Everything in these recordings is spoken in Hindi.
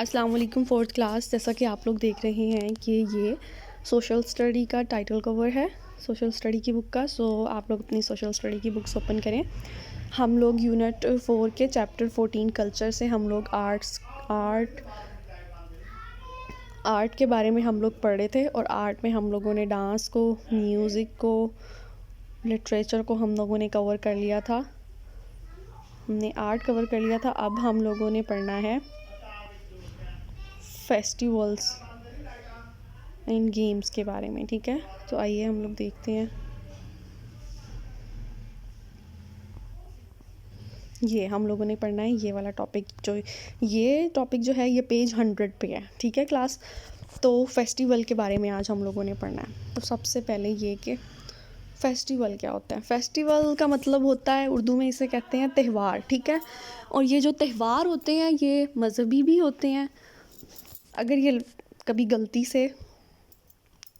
अस्सलाम वालेकुम फोर्थ क्लास। जैसा कि आप लोग देख रहे हैं कि ये सोशल स्टडी का टाइटल कवर है सोशल स्टडी की बुक का। सो आप लोग अपनी सोशल स्टडी की बुक्स ओपन करें। हम लोग यूनिट 4 के चैप्टर 14 कल्चर से हम लोग आर्ट के बारे में हम लोग पढ़े थे। और आर्ट में हम लोगों ने डांस को, म्यूज़िक को, लिटरेचर को हम लोगों ने कवर कर लिया था। हमने आर्ट कवर कर लिया था। अब हम लोगों ने पढ़ना है फेस्टिवल्स एंड गेम्स के बारे में। ठीक है, तो आइए हम लोग देखते हैं। ये हम लोगों ने पढ़ना है ये वाला टॉपिक। ये टॉपिक जो है ये पेज 100 पे है। ठीक है क्लास, तो फेस्टिवल के बारे में आज हम लोगों ने पढ़ना है। तो सबसे पहले ये कि फेस्टिवल क्या होता है। फेस्टिवल का मतलब होता है, उर्दू में इसे कहते हैं त्यौहार। ठीक है, और ये जो त्यौहार होते हैं ये मजहबी भी होते हैं। अगर ये कभी गलती से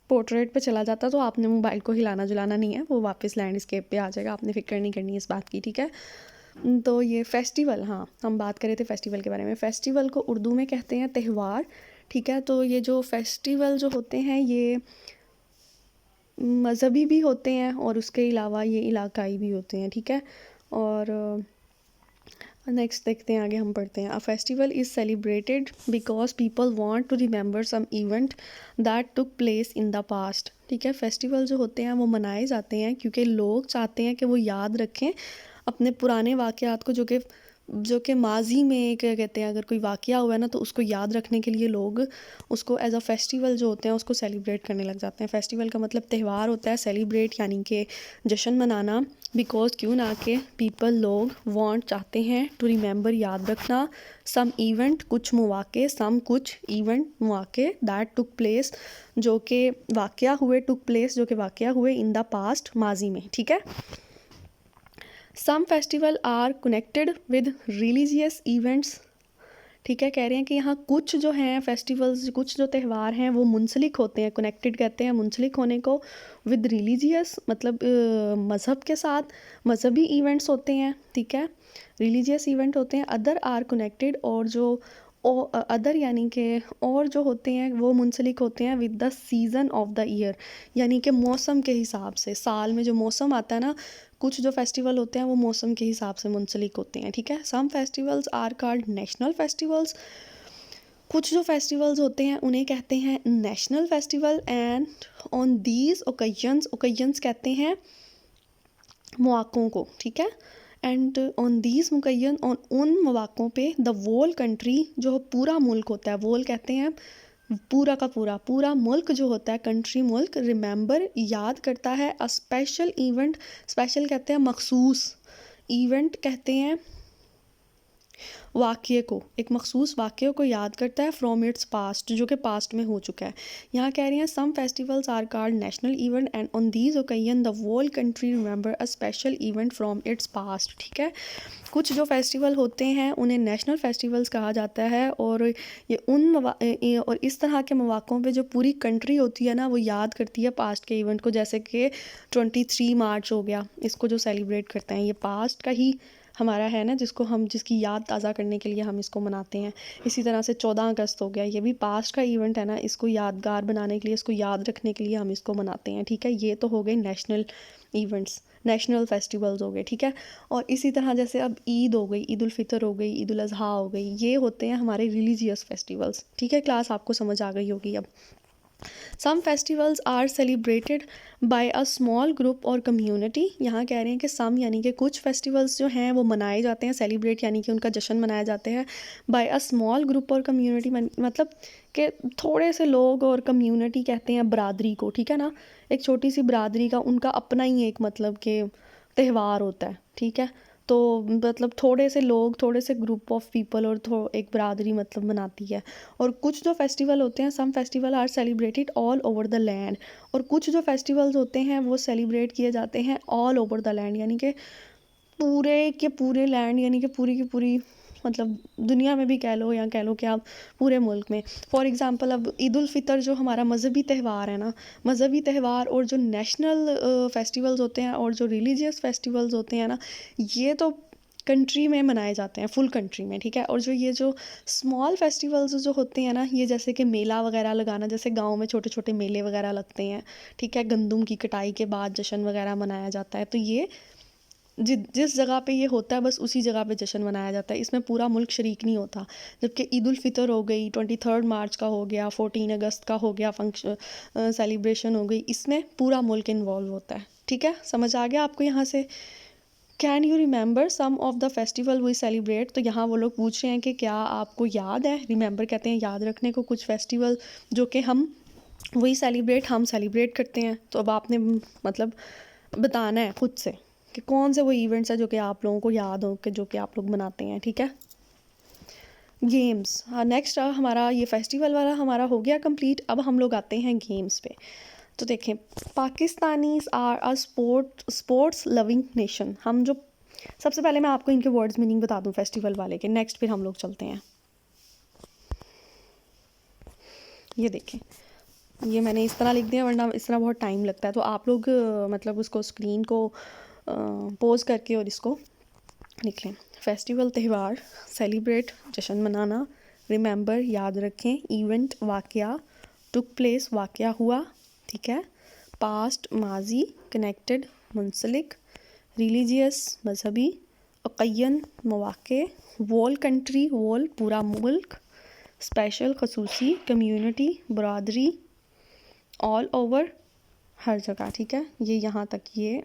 पोर्ट्रेट पे चला जाता तो आपने मोबाइल को हिलाना जुलाना नहीं है, वो वापस लैंडस्केप पे आ जाएगा। आपने फिक्र नहीं करनी इस बात की। ठीक है, तो ये फेस्टिवल, हाँ हम बात कर रहे थे फेस्टिवल के बारे में। फेस्टिवल को उर्दू में कहते हैं त्यौहार। ठीक है, तो ये जो फेस्टिवल जो होते हैं ये मज़हबी भी होते हैं और उसके अलावा ये इलाकाई भी होते हैं। ठीक है, और नेक्स्ट देखते हैं, आगे हम पढ़ते हैं। A festival is celebrated because people want to remember some event that took place in the past. ठीक है, फेस्टिवल जो होते हैं वो मनाए जाते हैं क्योंकि लोग चाहते हैं कि वो याद रखें अपने पुराने वाक़यात को, जो कि माजी में क्या कहते हैं, अगर कोई वाक़या हुआ है ना तो उसको याद रखने के लिए लोग उसको एज अ फेस्टिवल जो होते हैं उसको सेलिब्रेट करने लग जाते हैं। फेस्टिवल का मतलब त्यौहार होता है, सेलिब्रेट यानी कि जश्न मनाना। बिकॉज क्यों ना कि पीपल लोग वांट चाहते हैं, टू रिमेंबर याद रखना, सम इवेंट कुछ मौके, सम कुछ इवेंट मौके, दैट टुक प्लेस जो कि वाक़या हुए, टुक प्लेस जो कि वाक़या हुए, इन द पास्ट माजी में। ठीक है, some festival are connected with religious events. ठीक है, कह रहे हैं कि यहाँ कुछ जो हैं फेस्टिवल्स, कुछ जो त्यौहार हैं वो मुंसलिक होते हैं। कनेक्टेड कहते हैं मुंसलिक होने को। विद रिलीजियस मतलब मज़हब के साथ मज़हबी इवेंट्स होते हैं। ठीक है, रिलीजियस इवेंट होते हैं। अदर आर कनेक्टेड, और जो अदर यानी कि और जो होते हैं वो मुंसलिक होते हैं with the season off the year, यानी कि मौसम के हिसाब से। साल में जो मौसम आता है ना, कुछ जो फेस्टिवल होते हैं वो मौसम के हिसाब से मुंसलिक होते हैं। ठीक है, some festivals are called national festivals. कुछ जो फेस्टिवल्स होते हैं उन्हें कहते हैं national festival. And on these occasions कहते हैं मौक़ों को। ठीक है, एंड ऑन दीज मुकैयन, उन मौक़ों पे द वोल कंट्री जो पूरा मुल्क होता है, वोल कहते हैं पूरा का पूरा मुल्क जो होता है, कंट्री मुल्क, रिमेंबर याद करता है, अ स्पेशल इवेंट, स्पेशल कहते हैं मखसूस, इवेंट कहते हैं वाक़ये को, एक मखसूस वाक़ये को याद करता है, फ्रॉम इट्स पास्ट जो कि पास्ट में हो चुका है। यहाँ कह रहे हैं some festivals are called national event and on these occasion the whole country remember a special event from its past. ठीक है, कुछ जो फेस्टिवल होते हैं उन्हें नेशनल फेस्टिवल्स कहा जाता है, और ये और इस तरह के मौक़ों पे जो पूरी कंट्री होती है ना वो याद करती है पास्ट के इवेंट को। जैसे कि 23 मार्च हो गया, इसको जो सेलिब्रेट करते हैं ये पास्ट का ही हमारा है ना, जिसकी याद ताज़ा करने के लिए हम इसको मनाते हैं। इसी तरह से 14 अगस्त हो गया, ये भी पास्ट का इवेंट है ना, इसको यादगार बनाने के लिए, इसको याद रखने के लिए हम इसको मनाते हैं। ठीक है, ये तो हो गए नेशनल इवेंट्स, नेशनल फेस्टिवल्स हो गए। ठीक है, और इसी तरह जैसे अब ईद हो गई, ईद उल फितर हो गई, ईद उल अज़हा हो गई, ये होते हैं हमारे रिलीजियस फेस्टिवल्स। ठीक है क्लास, आपको समझ आ गई होगी अब। Some festivals are celebrated by a small group or community. यहाँ कह रहे हैं कि सम यानी कि कुछ फेस्टिवल्स जो हैं वो मनाए जाते हैं, सेलिब्रेट यानी कि उनका जश्न मनाए जाते हैं, bye a small group or community मतलब कि थोड़े से लोग, और कम्युनिटी कहते हैं बरादरी को। ठीक है ना, एक छोटी सी बरादरी का उनका अपना ही एक मतलब कि त्यौहार होता है। ठीक है, तो मतलब थोड़े से लोग, थोड़े से ग्रुप ऑफ पीपल और एक बरादरी मतलब मनाती है। और कुछ जो फेस्टिवल होते हैं, some festival are celebrated all over the land, और कुछ जो फेस्टिवल्स होते हैं वो सेलिब्रेट किए जाते हैं ऑल ओवर द लैंड, यानी कि पूरे के पूरे लैंड, यानी कि पूरी की पूरी मतलब दुनिया में भी कह लो, या कह लो कि आप पूरे मुल्क में। फॉर एग्ज़ाम्पल अब ईद उल फितर जो हमारा मज़हबी त्यौहार है ना, मज़हबी त्यौहार और जो नेशनल फेस्टिवल्स होते हैं और जो रिलीजियस फेस्टिवल्स होते हैं ना, ये तो कंट्री में मनाए जाते हैं, फुल कंट्री में, ठीक है। और जो ये जो स्मॉल फेस्टिवल्स जो होते हैं ना, ये जैसे कि मेला वगैरह लगाना, जैसे गांव में छोटे छोटे मेले वगैरह लगते हैं, ठीक है, गंदम की कटाई के बाद जश्न वगैरह मनाया जाता है, तो ये जिस जगह पे ये होता है बस उसी जगह पे जश्न मनाया जाता है, इसमें पूरा मुल्क शरीक नहीं होता। जबकि ईद उल फितर हो गई, 23 मार्च का हो गया, 14 अगस्त का हो गया, फंक्शन सेलिब्रेशन हो गई, इसमें पूरा मुल्क इन्वॉल्व होता है, ठीक है। समझ आ गया आपको यहाँ से? Can you remember some of the festival we celebrate? तो यहाँ वो लोग पूछ रहे हैं कि क्या आपको याद है, रिमेंबर कहते हैं याद रखने को, कुछ फेस्टिवल जो कि हम हम सेलिब्रेट करते हैं। तो अब आपने मतलब बताना है खुद से कि कौन से वो इवेंट्स है जो कि आप लोगों को याद हो, कि जो कि आप लोग मनाते हैं, ठीक है। गेम्स, हाँ, नेक्स्ट हमारा ये फेस्टिवल वाला हमारा हो गया कंप्लीट। अब हम लोग आते हैं गेम्स पे। तो देखें, Pakistanis are a sports loving nation. हम जो सबसे पहले मैं आपको इनके वर्ड्स मीनिंग बता दूं फेस्टिवल वाले के, नेक्स्ट फिर हम लोग चलते हैं। ये देखें, ये मैंने इस तरह लिख दिया वरना इस तरह बहुत टाइम लगता है, तो आप लोग मतलब उसको स्क्रीन को पोज करके और इसको लिख लें। फेस्टिवल त्यौहार, सेलिब्रेट जश्न मनाना, रिमेंबर याद रखें, इवेंट वाक़या, टुक प्लेस वाक़या हुआ, ठीक है, पास्ट माजी, कनेक्टेड मुंसलिक, रिलीजियस मजहबी, अक़य्यन मौक़े, वोल कंट्री वोल पूरा मुल्क, स्पेशल खसूसी, कम्युनिटी बरादरी, ऑल ओवर हर जगह, ठीक है। ये यहाँ तक ये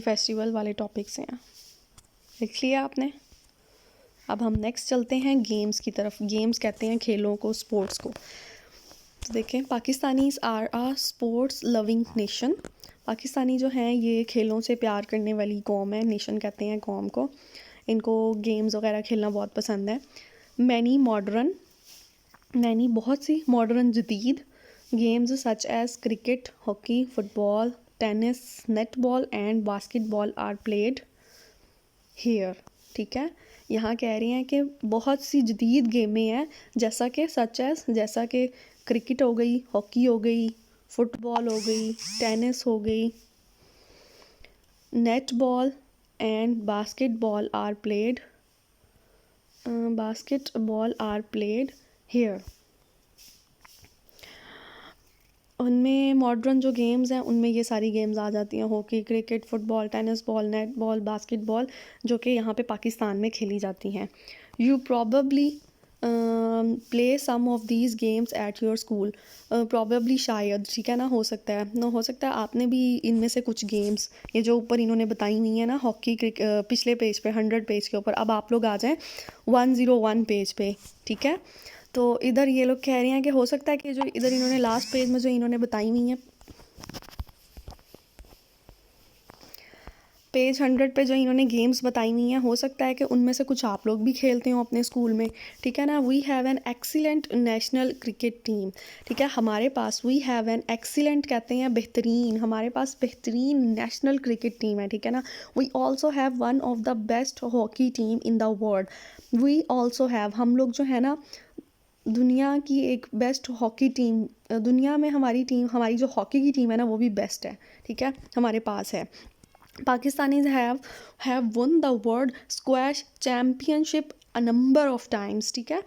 फेस्टिवल वाले टॉपिक्स हैं, लिख लिया आपने। अब हम नेक्स्ट चलते हैं गेम्स की तरफ। गेम्स कहते हैं खेलों को, स्पोर्ट्स को। तो देखें, Pakistanis are a sports loving nation. Pakistani जो हैं ये खेलों से प्यार करने वाली कौम है। नेशन कहते हैं कौम को। इनको गेम्स वगैरह खेलना बहुत पसंद है। मैनी बहुत सी मॉडर्न जदीद games such as cricket, hockey, football, tennis, netball and basketball are played here, ठीक है। यहाँ कह रही हैं कि बहुत सी जदीद गेमें हैं, जैसा कि क्रिकेट हो गई, हॉकी हो गई, फुटबॉल हो गई, टेनिस हो गई, netball and basketball are played here. उनमें मॉडर्न जो गेम्स हैं उनमें ये सारी गेम्स आ जाती हैं, hockey, cricket, football, tennis ball, netball, basketball, जो कि यहाँ पे पाकिस्तान में खेली जाती हैं। You probably play some of these games at your school. Probably शायद, ठीक है ना, हो सकता है आपने भी इनमें से कुछ गेम्स, ये जो ऊपर इन्होंने बताई हुई है ना, हॉकी, पिछले पेज पे 100 पेज के ऊपर, अब आप लोग आ जाएं 101 पेज पे, ठीक है। तो इधर ये लोग कह रहे हैं कि हो सकता है कि जो इधर इन्होंने लास्ट पेज में जो इन्होंने बताई हुई है, पेज 100 पे जो इन्होंने गेम्स बताई हुई हैं, हो सकता है कि उनमें से कुछ आप लोग भी खेलते हो अपने स्कूल में, ठीक है ना। We have an excellent national cricket team, ठीक है। हमारे पास वी हैव एन एक्सीलेंट कहते हैं बेहतरीन, हमारे पास बेहतरीन नेशनल क्रिकेट टीम है, ठीक है ना। We also have one of the best hockey team in the world. We also have, हम लोग जो है ना दुनिया की एक बेस्ट हॉकी टीम, दुनिया में हमारी जो हॉकी की टीम है ना वो भी बेस्ट है, ठीक है, हमारे पास है। Pakistanis have one the world squash championship a number of times, ठीक है।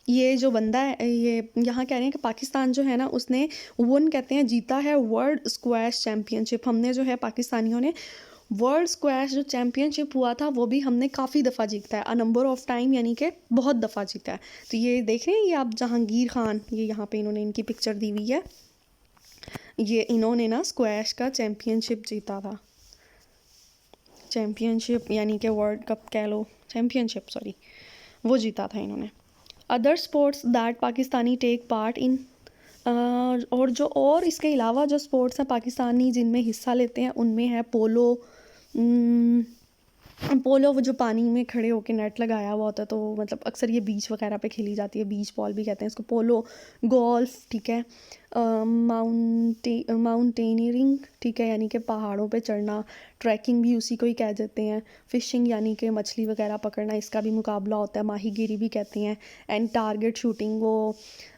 ये जो बंदा है, ये यहाँ कह रहे हैं कि पाकिस्तान जो है ना उसने वन कहते हैं जीता है वर्ल्ड स्क्वैश चैम्पियनशिप। हमने जो है पाकिस्तानियों ने वर्ल्ड स्क्वैश जो चैम्पियनशिप हुआ था वो भी हमने काफ़ी दफ़ा जीता है, अ नंबर ऑफ टाइम, यानी कि बहुत दफ़ा जीता है। तो ये देख रहे हैं, ये आप जहांगीर खान, ये यहाँ पे इन्होंने इनकी पिक्चर दी हुई है, ये इन्होंने ना स्क्वैश का चैम्पियनशिप जीता था। चैम्पियनशिप यानी कि वर्ल्ड कप कह लो, चैम्पियनशिप सॉरी, वो जीता था इन्होंने। Other sports that Pakistani take part in, और इसके अलावा जो स्पोर्ट्स हैं पाकिस्तानी जिनमें हिस्सा लेते हैं उनमें है पोलो, पोलो वो जो पानी में खड़े होके नेट लगाया हुआ होता है, तो मतलब अक्सर ये बीच वगैरह पे खेली जाती है, बीच बॉल भी कहते हैं इसको, पोलो। गोल्फ, ठीक है। माउंटेनियरिंग, ठीक है, यानी कि पहाड़ों पे चढ़ना। ट्रैकिंग भी उसी को ही कह देते हैं। फिशिंग यानी कि मछली वगैरह पकड़ना, इसका भी मुकाबला होता है, माहीगीरी भी कहते हैं। एंड टारगेट शूटिंग, वो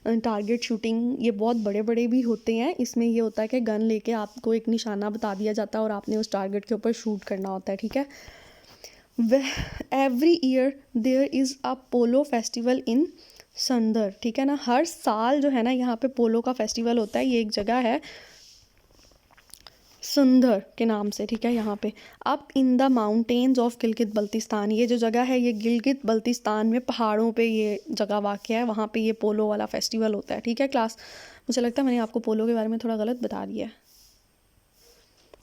टारगेट शूटिंग ये बहुत बड़े बड़े भी होते हैं। इसमें ये होता है कि गन लेके आपको एक निशाना बता दिया जाता है और आपने उस टारगेट के ऊपर शूट करना होता है, ठीक है। Every year there is a polo festival in Shandur, ठीक है ना। हर साल जो है ना यहाँ पे पोलो का फेस्टिवल होता है। ये एक जगह है सुंदर के नाम से, ठीक है, यहाँ पे। Up in the mountains of Gilgit Baltistan, ये जो जगह है ये गिलगित बल्तिस्तान में पहाड़ों पे ये जगह वाक़ है, वहाँ पे ये पोलो वाला फेस्टिवल होता है, ठीक है क्लास। मुझे लगता है मैंने आपको पोलो के बारे में थोड़ा गलत बता दिया है।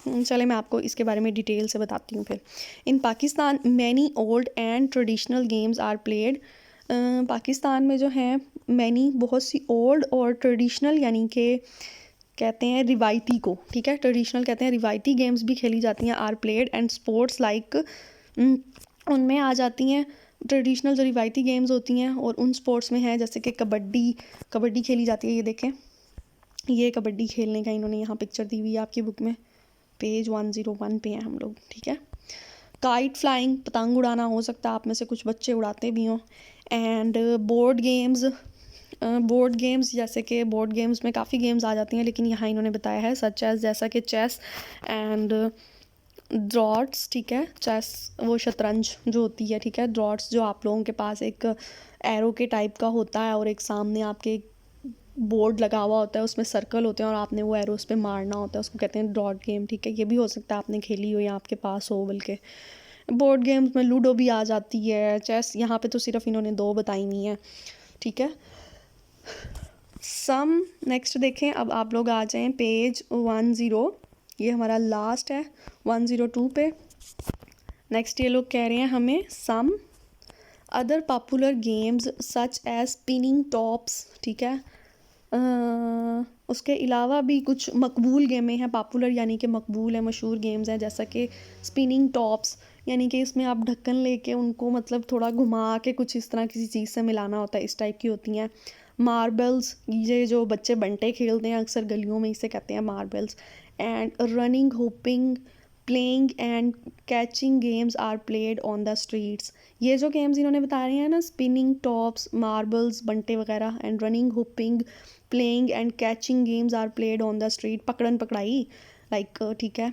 चले मैं आपको इसके बारे में डिटेल से बताती हूँ फिर। In Pakistan many old and traditional games are played. Pakistan में जो हैं मैनी बहुत सी ओल्ड और ट्रेडिशनल यानी कि कहते हैं रिवायती को, ठीक है, ट्रेडिशनल कहते हैं, रिवायती गेम्स भी खेली जाती हैं। Are played and sports like, उनमें आ जाती हैं ट्रेडिशनल जो रिवायती गेम्स होती हैं, और उन स्पोर्ट्स में है जैसे कि कबड्डी, कबड्डी खेली जाती है। ये देखें, ये कबड्डी खेलने का इन्होंने यहाँ पिक्चर दी हुई है आपकी बुक में, पेज 101 पे हैं हम लोग, ठीक है। काइट फ्लाइंग, पतंग उड़ाना, हो सकता है आप में से कुछ बच्चे उड़ाते भी हों। And board games, board games जैसे कि बोर्ड गेम्स में काफ़ी गेम्स आ जाती हैं, लेकिन यहाँ इन्होंने बताया है सच एज, जैसा कि चेस एंड ड्रॉट्स, ठीक है। चेस वो शतरंज जो होती है, ठीक है। ड्रॉट्स जो आप लोगों के पास एक एरो के टाइप का होता है और एक सामने आपके बोर्ड लगा हुआ होता है, उसमें सर्कल होते हैं और आपने वो एरो उस पर मारना होता है, उसको कहते हैं ड्रॉट गेम, ठीक है। ये भी हो सकता है आपने खेली हो या आपके पास हो। बल्कि बोर्ड गेम्स में लूडो भी आ जाती है, चेस, यहाँ पे तो सिर्फ इन्होंने 2 बताई हुई हैं, ठीक है। सम नेक्स्ट देखें, अब आप लोग आ जाएं पेज 10, ये हमारा लास्ट है 102 पे। नेक्स्ट ये लोग कह रहे हैं हमें some other popular games such as spinning tops, ठीक है। उसके अलावा भी कुछ मकबूल गेमें हैं, पॉपुलर यानी कि मकबूल है, मशहूर गेम्स हैं, जैसा कि स्पिनिंग टॉप्स, यानी कि इसमें आप ढक्कन लेके उनको मतलब थोड़ा घुमा के कुछ इस तरह किसी चीज़ से मिलाना होता है, इस टाइप की होती हैं। मार्बल्स, ये जो बच्चे बंटे खेलते हैं अक्सर गलियों में, इसे कहते हैं marbles. And running, hopping, playing and catching games are played on the streets. ये जो गेम्स इन्होंने बता रहे हैं ना, स्पिनिंग टॉप्स, मार्बल्स, बंटे वगैरह, and running, hopping, playing and catching games are played on the street, पकड़न पकड़ाई लाइक, ठीक है।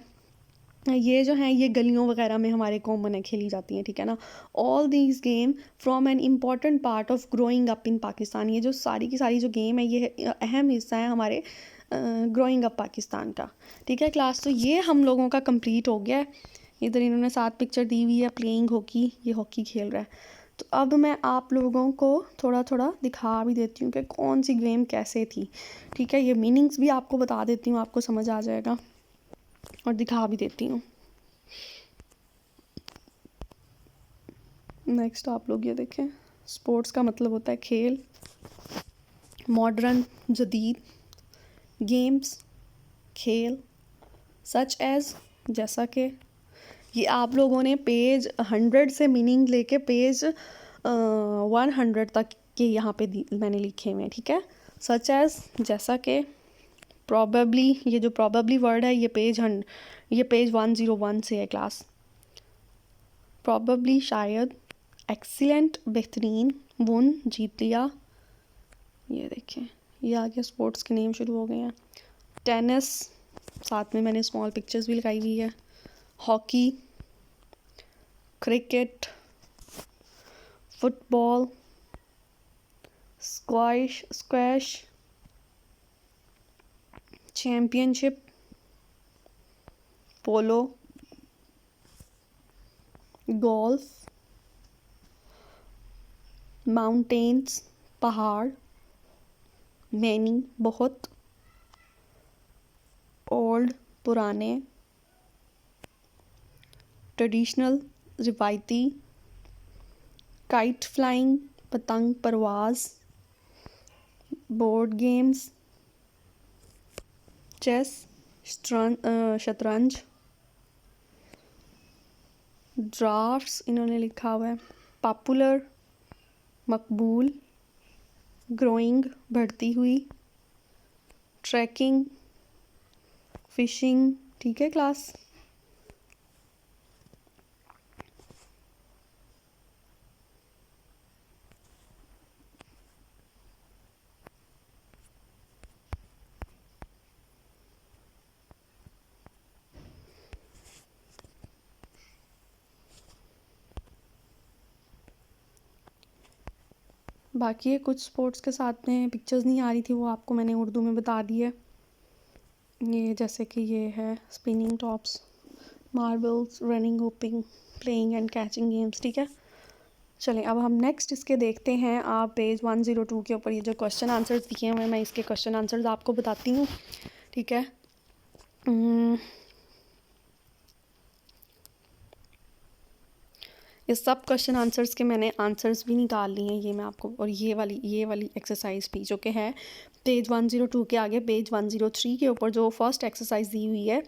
ये जो हैं ये गलियों वगैरह में हमारे कॉमन है, खेली जाती हैं, ठीक है ना। All these game from an important part of growing up in Pakistan, ये जो सारी की सारी जो गेम है ये अहम हिस्सा है हमारे ग्रोइंग अप पाकिस्तान का, ठीक है क्लास। तो ये हम लोगों का कंप्लीट हो गया है। इधर इन्होंने 7 पिक्चर दी हुई है, प्लेइंग हॉकी, ये हॉकी खेल रहा है। तो अब मैं आप लोगों को थोड़ा थोड़ा दिखा भी देती हूँ कि कौन सी गेम कैसे थी, ठीक है। ये मीनिंग्स भी आपको बता देती हूँ, आपको समझ आ जाएगा, और दिखा भी देती हूँ। नेक्स्ट आप लोग ये देखें, स्पोर्ट्स का मतलब होता है खेल, मॉडर्न जदीद, गेम्स खेल, सच एज जैसा कि, ये आप लोगों ने पेज 100 से मीनिंग लेके पेज 100 तक के यहाँ पे मैंने लिखे हुए हैं, ठीक है। सच एज जैसा कि, प्रॉबेबली, ये जो प्रॉबेबली वर्ड है ये पेज 101 से है क्लास। प्रॉबेबली शायद, एक्सीलेंट बेहतरीन, वुन जीत लिया, ये देखें ये आगे स्पोर्ट्स के नेम शुरू हो गए हैं। टेनिस, साथ में मैंने स्मॉल पिक्चर्स भी लगाई हुई है। Hockey, cricket, football, squash, championship, polo, golf, mountains पहाड़, मैनी बहुत, ओल्ड पुराने, ट्रेडिशनल रिवायती, काइट फ्लाइंग पतंग परवाज, बोर्ड गेम्स, चेस, शतरंज, ड्राफ्ट्स इन्होंने लिखा हुआ है, पॉपुलर, मकबूल, ग्रोइंग बढ़ती हुई, ट्रैकिंग, फिशिंग। ठीक है क्लास। बाकी ये कुछ स्पोर्ट्स के साथ में पिक्चर्स नहीं आ रही थी, वो आपको मैंने उर्दू में बता दी है। ये जैसे कि ये है spinning tops, marbles, running, hopping, playing and catching games. ठीक है, चलें अब हम नेक्स्ट इसके देखते हैं। आप पेज 102 के ऊपर ये जो क्वेश्चन आंसर्स दिए हुए हैं, मैं इसके क्वेश्चन आंसर्स आपको बताती हूँ। ठीक है, इस सब क्वेश्चन आंसर्स के मैंने आंसर्स भी निकाल लिए हैं, ये मैं आपको, और ये वाली एक्सरसाइज भी जो कि है पेज 102 के आगे पेज 103 के ऊपर जो फर्स्ट एक्सरसाइज दी हुई है,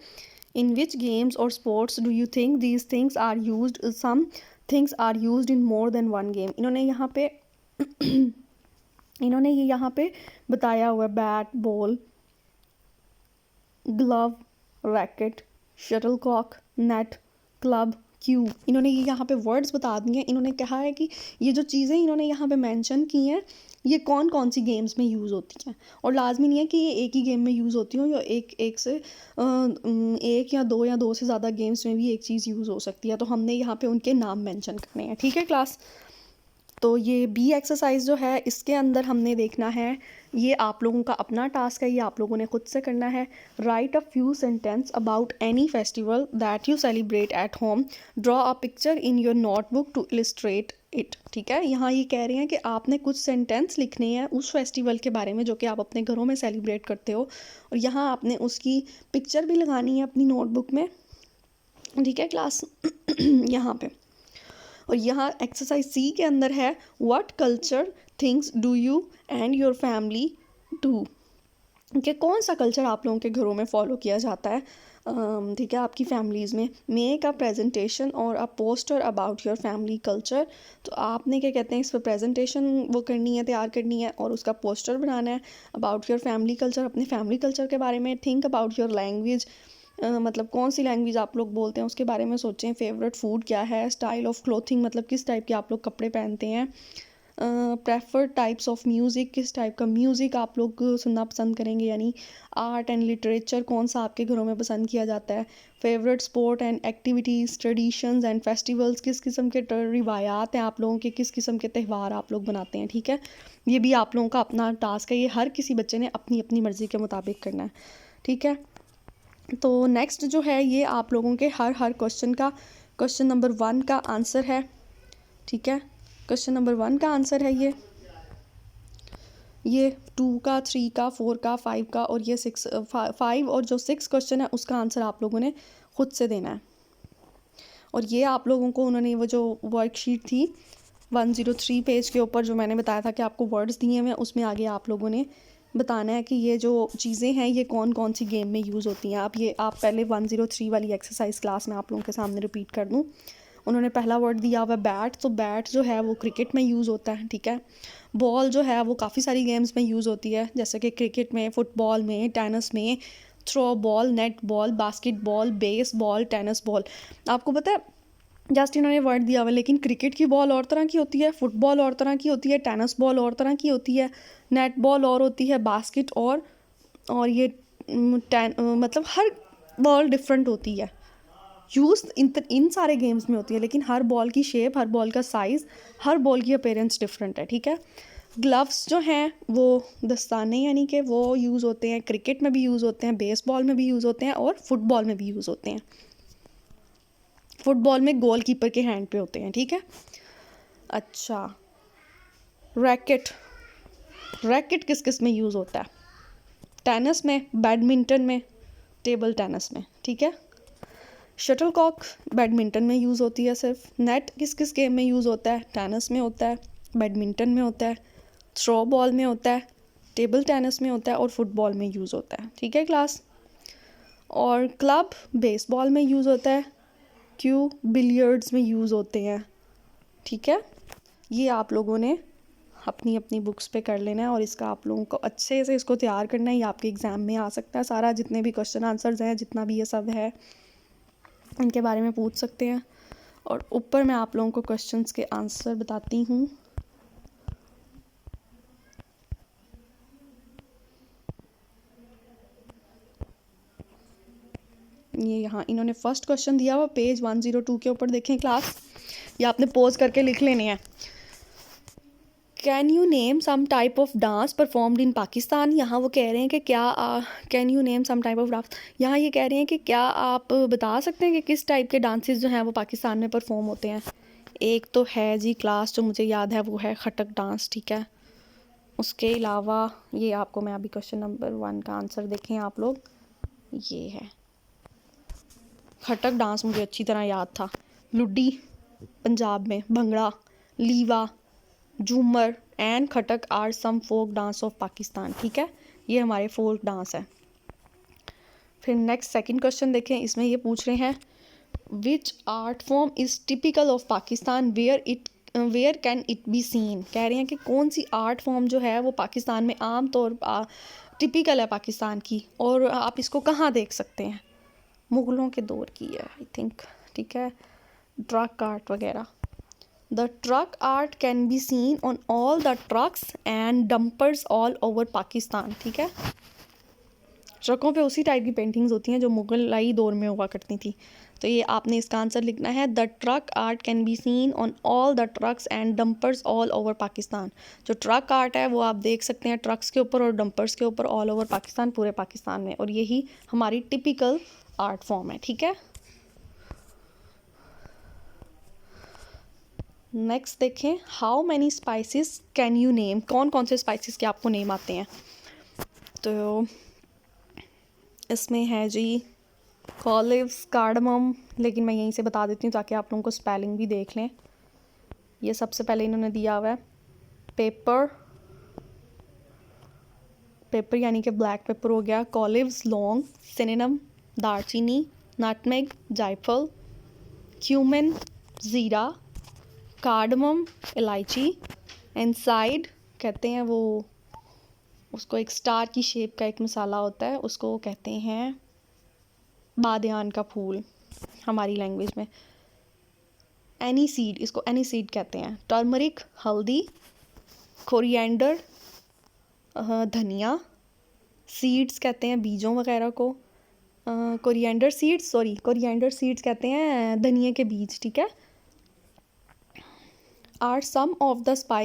इन विच गेम्स और sports do you think these things are used, some things are used in more than one game. इन्होंने यहाँ पे बताया हुआ है, bat, ball, glove, racket, shuttlecock, net, club, cue. इन्होंने ये यहाँ पे वर्ड्स बता दिए हैं। इन्होंने कहा है कि ये जो चीज़ें इन्होंने यहाँ पे मेंशन की हैं, ये कौन कौन सी गेम्स में यूज़ होती हैं, और लाजमी नहीं है कि ये एक ही गेम में यूज़ होती हो, या एक या दो से ज़्यादा गेम्स में भी एक चीज़ यूज़ हो सकती है। तो हमने यहाँ पे उनके नाम मेंशन करने हैं। ठीक है क्लास। तो ये बी एक्सरसाइज जो है, इसके अंदर हमने देखना है, ये आप लोगों का अपना टास्क है, ये आप लोगों ने खुद से करना है। Write a few sentence about any festival that you celebrate at home, draw a picture in your notebook to illustrate it. ठीक है, यहाँ ये कह रहे हैं कि आपने कुछ सेंटेंस लिखने हैं उस फेस्टिवल के बारे में जो कि आप अपने घरों में सेलिब्रेट करते हो, और यहाँ आपने उसकी पिक्चर भी लगानी है अपनी नोटबुक में। ठीक है क्लास। यहाँ पे, और यहाँ एक्सरसाइज सी के अंदर है, what culture things do you and your family do. कि कौन सा कल्चर आप लोगों के घरों में फॉलो किया जाता है, ठीक है, आपकी फैमिलीज़ में। मेक अ प्रेजेंटेशन और a poster about your family culture. तो आपने क्या कहते हैं, इस पर प्रेजेंटेशन वो करनी है, तैयार करनी है, और उसका पोस्टर बनाना है अबाउट योर फैमिली कल्चर, अपने फैमिली कल्चर के बारे में। थिंक अबाउट योर लैंग्वेज, मतलब कौन सी लैंग्वेज आप लोग बोलते हैं उसके बारे में सोचें। फेवरेट फूड क्या है, स्टाइल ऑफ क्लोथिंग, मतलब किस टाइप के आप लोग कपड़े पहनते हैं। प्रेफर्ड टाइप्स ऑफ म्यूज़िक, किस टाइप का म्यूज़िक आप लोग सुनना पसंद करेंगे, यानी आर्ट एंड लिटरेचर कौन सा आपके घरों में पसंद किया जाता है। Favourite sport and activities, traditions and festivals, किस किस्म के रिवायात हैं आप लोगों के, किस किस्म के त्यौहार आप लोग बनाते हैं। ठीक है, ये भी आप लोगों का अपना टास्क है, ये हर किसी बच्चे ने अपनी अपनी मर्ज़ी के मुताबिक करना है। ठीक है, तो नेक्स्ट जो है, ये आप लोगों के हर क्वेश्चन का क्वेश्चन नंबर 1 का आंसर है। ठीक है, क्वेश्चन नंबर 1 का आंसर है ये 2 का, 3 का, 4 का, 5 का, और ये 5 और जो 6 क्वेश्चन है उसका आंसर आप लोगों ने खुद से देना है। और ये आप लोगों को उन्होंने वो जो वर्कशीट थी 103 पेज के ऊपर, जो मैंने बताया था कि आपको वर्ड्स दिए हुए हैं, उसमें आगे आप लोगों ने बताना है कि ये जो चीज़ें हैं ये कौन कौन सी गेम में यूज़ होती हैं। आप पहले 103 वाली एक्सरसाइज क्लास में आप लोगों के सामने रिपीट कर दूँ। उन्होंने पहला वर्ड दिया हुआ बैट, तो बैट जो है वो क्रिकेट में यूज़ होता है। ठीक है, बॉल जो है वो काफ़ी सारी गेम्स में यूज़ होती है, जैसे कि क्रिकेट में, फुटबॉल में, टेनिस में, throw ball, net ball, basketball, base ball, tennis ball. आपको पता है, जस्ट इन्होंने वर्ड दिया हुआ, लेकिन क्रिकेट की बॉल और तरह की होती है, फुटबॉल और तरह की होती है, टेनिस बॉल और तरह की होती है, नेट बॉल और होती है, बास्केट और ये मतलब हर बॉल डिफरेंट होती है, यूज़ इन सारे गेम्स में होती है, लेकिन हर बॉल की शेप, हर बॉल का साइज़, हर बॉल की अपीयरेंस डिफरेंट है। ठीक है, ग्लव्स जो हैं वो दस्ताने, यानी कि वो यूज़ होते हैं, क्रिकेट में भी यूज़ होते हैं, बेसबॉल में भी यूज़ होते हैं, और फुटबॉल में भी यूज़ होते हैं। फुटबॉल में गोलकीपर के हैंड पे होते हैं। ठीक है, अच्छा, रैकेट, रैकेट किस किस में यूज़ होता है, टेनिस में, बैडमिंटन में, टेबल टेनिस में। ठीक है, शटलकॉक बैडमिंटन में यूज़ होती है सिर्फ। नेट किस किस गेम में यूज़ होता है, टेनिस में होता है, बैडमिंटन में होता है, थ्रो बॉल में होता है, टेबल टेनिस में होता है, और फुटबॉल में यूज़ होता है। ठीक है क्लास, और क्लब बेसबॉल में यूज़ होता है, क्यू बिलियर्ड्स में यूज़ होते हैं, ठीक है। ये आप लोगों ने अपनी अपनी बुक्स पे कर लेना है और इसका आप लोगों को अच्छे से इसको तैयार करना है। ये आपके एग्ज़ाम में आ सकता है सारा, जितने भी क्वेश्चन आंसर्स हैं, जितना भी ये सब है, इनके बारे में पूछ सकते हैं। और ऊपर मैं आप लोगों को क्वेश्चंस के आंसर बताती हूँ। ये यहाँ इन्होंने फर्स्ट क्वेश्चन दिया हुआ पेज 102 के ऊपर, देखें क्लास, ये आपने पोज करके लिख लेने हैं। Can you name some type of dance performed in Pakistan. यहाँ वो कह रहे हैं कि क्या can you name some type of dance, यहाँ ये कह रहे हैं कि क्या आप बता सकते हैं कि किस टाइप के डांसेस जो हैं वो पाकिस्तान में परफॉर्म होते हैं। एक तो है जी क्लास, जो मुझे याद है वो है खटक डांस, ठीक है। उसके अलावा ये आपको मैं अभी क्वेश्चन नंबर 1 का आंसर देखें आप लोग, ये है खटक डांस, मुझे अच्छी तरह याद था। लुड्डी पंजाब में, Bhangra, Leva, Jhumar and Khattak are some folk dance of Pakistan, ठीक है। ये हमारे फोक डांस है। फिर नेक्स्ट सेकंड क्वेश्चन देखें, इसमें ये पूछ रहे हैं which art form is typical of Pakistan where can it be seen. कह रहे हैं कि कौन सी आर्ट फॉर्म जो है वो पाकिस्तान में आम तौर टिपिकल है पाकिस्तान की, और आप इसको कहाँ देख सकते हैं। मुग़लों के दौर की है आई थिंक, ठीक है। ट्रक आर्ट वगैरह। The truck art can be seen on all the trucks and dumpers all over Pakistan, ठीक है। ट्रकों पे उसी टाइप की पेंटिंग्स होती हैं जो मुगलाई दौर में हुआ करती थी। तो ये आपने इसका आंसर लिखना है, the truck art can be seen on all the trucks and dumpers all over Pakistan. जो ट्रक आर्ट है वो आप देख सकते हैं ट्रक्स के ऊपर और डंपर्स के ऊपर ऑल ओवर पाकिस्तान, पूरे पाकिस्तान में, और यही हमारी टिपिकल आर्ट फॉर्म है, ठीक है। नेक्स्ट देखें, how many spices can you name. कौन कौन से स्पाइसेस के आपको नेम आते हैं। तो इसमें है जी कॉलिव्स, कार्डमम, लेकिन मैं यहीं से बता देती हूँ ताकि आप लोगों को स्पेलिंग भी देख लें। ये सबसे पहले इन्होंने दिया हुआ है पेपर, पेपर यानी कि ब्लैक पेपर हो गया। कॉलिव्स लौंग, सिनेनम दालचीनी, नटमेग जायफल, क्यूमिन ज़ीरा, कार्डमम इलायची, इनसाइड कहते हैं वो, उसको एक स्टार की शेप का एक मसाला होता है, उसको कहते हैं बादयान का फूल हमारी लैंग्वेज में। एनी सीड, इसको एनी सीड कहते हैं। टर्मरिक हल्दी, कोरिएंडर धनिया, सीड्स कहते हैं बीजों वगैरह को। कोरिएंडर सीड्स कहते हैं धनिया के बीज, ठीक है। Are some of the spice